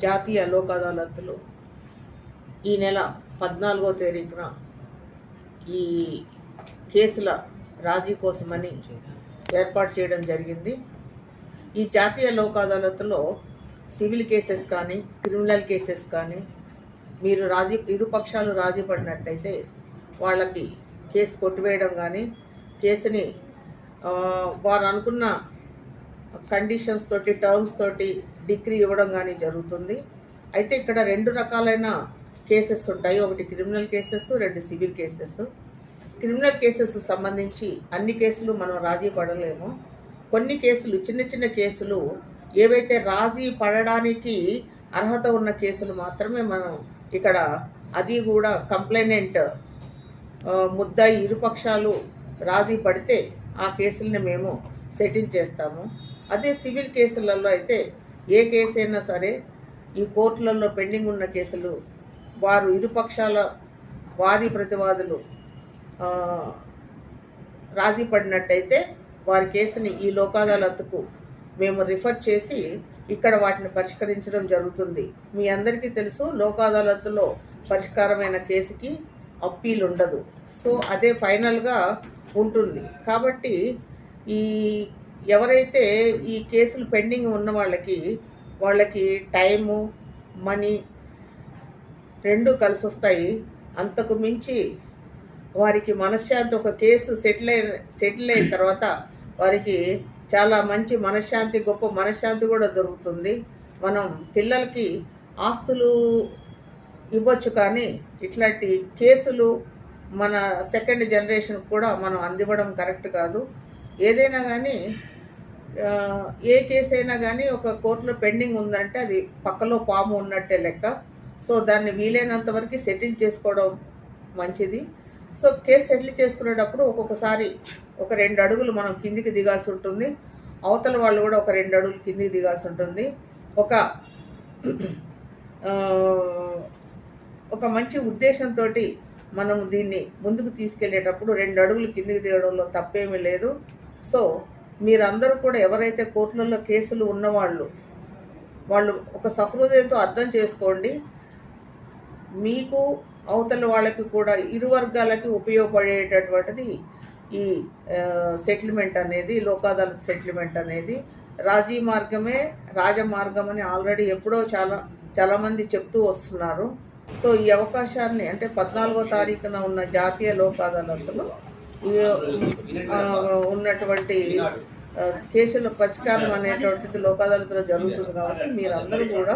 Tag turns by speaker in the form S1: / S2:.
S1: జాతీయ లోక్ అదాలత్లు ఈ నెల 14వ తారీఖున ఈ కేసుల రాజీ కోసమని ఏర్పాటు చేయడం జరిగింది. ఈ జాతీయ లోక్ అదాలత్లో సివిల్ కేసెస్ కానీ క్రిమినల్ కేసెస్ కానీ మీరు ఇరు పక్షాలు రాజీ పడినట్టయితే వాళ్ళకి కేసు కొట్టివేయడం కానీ కేసుని వారు అనుకున్న కండిషన్స్ తోటి టర్మ్స్ తోటి డిగ్రీ ఇవ్వడం కానీ జరుగుతుంది. అయితే ఇక్కడ 2 రకాలైన కేసెస్ ఉంటాయి. ఒకటి criminal cases, 2 civil cases. Criminal cases సంబంధించి అన్ని కేసులు మనం రాజీ పడలేము. కొన్ని కేసులు చిన్న చిన్న కేసులు ఏవైతే రాజీ పడడానికి అర్హత ఉన్న కేసులు మాత్రమే మనం ఇక్కడ, అది కూడా కంప్లైనెంట్ ముద్దాయి ఇరుపక్షాలు రాజీ పడితే ఆ కేసుల్ని మేము సెటిల్ చేస్తాము. అదే సివిల్ కేసులలో అయితే ఏ కేసు అయినా సరే ఈ కోర్టులలో పెండింగ్ ఉన్న కేసులు వారు ఇరుపక్షాల వాది ప్రతివాదులు రాజీ పడినట్టయితే వారి కేసుని ఈ లోక్ అదాలత్కు మేము రిఫర్ చేసి ఇక్కడ వాటిని పరిష్కరించడం జరుగుతుంది. మీ అందరికీ తెలుసు, లోక్ అదాలత్లో పరిష్కారమైన కేసుకి అప్పీల్ ఉండదు. సో అదే ఫైనల్గా ఉంటుంది. కాబట్టి ఈ ఎవరైతే ఈ కేసులు పెండింగ్ ఉన్న వాళ్ళకి టైము మనీ 2 కలిసి వస్తాయి. అంతకు మించి వారికి మనశ్శాంతి, ఒక కేసు సెటిల్ అయిన తర్వాత వారికి చాలా మంచి మనశ్శాంతి, గొప్ప మనశ్శాంతి కూడా దొరుకుతుంది. మనం పిల్లలకి ఆస్తులు ఇవ్వచ్చు, కానీ ఇట్లాంటి కేసులు మన సెకండ్ జనరేషన్ కూడా మనం అందివ్వడం కరెక్ట్ కాదు. ఏదైనా కానీ ఏ కేసు అయినా కానీ ఒక కోర్టులో పెండింగ్ ఉందంటే అది పక్కలో పాము ఉన్నట్టే లెక్క. సో దాన్ని వీలైనంత వరకు సెటిల్ చేసుకోవడం మంచిది. సో కేసు సెటిల్ చేసుకునేటప్పుడు ఒక్కొక్కసారి ఒక 2 అడుగులు మనం కిందికి దిగాల్సి ఉంటుంది, అవతల వాళ్ళు కూడా ఒక 2 అడుగులు కిందికి దిగాల్సి ఉంటుంది. ఒక మంచి ఉద్దేశంతో మనం దీన్ని ముందుకు తీసుకెళ్లేటప్పుడు 2 అడుగులు కిందికి దిగడంలో తప్పేమీ లేదు. సో మీరందరూ కూడా ఎవరైతే కోర్టులలో కేసులు ఉన్నవాళ్ళు వాళ్ళు ఒక సహృదయంతో అర్థం చేసుకోండి. మీకు అవతల వాళ్ళకి కూడా ఇరు వర్గాలకి ఉపయోగపడేటటువంటిది ఈ సెటిల్మెంట్ అనేది, లోక్ అదాలత్ సెటిల్మెంట్ అనేది. రాజీ మార్గమే రాజమార్గం అని ఆల్రెడీ ఎప్పుడో చాలామంది చెప్తూ వస్తున్నారు. సో ఈ అవకాశాన్ని, అంటే 14వ తారీఖున ఉన్న జాతీయ లోక్ అదాలత్లో ఉన్నటువంటి కేసుల పరిష్కారం అనేటువంటిది లోక్ అదాలత్లో జరుగుతుంది. కాబట్టి మీరందరూ కూడా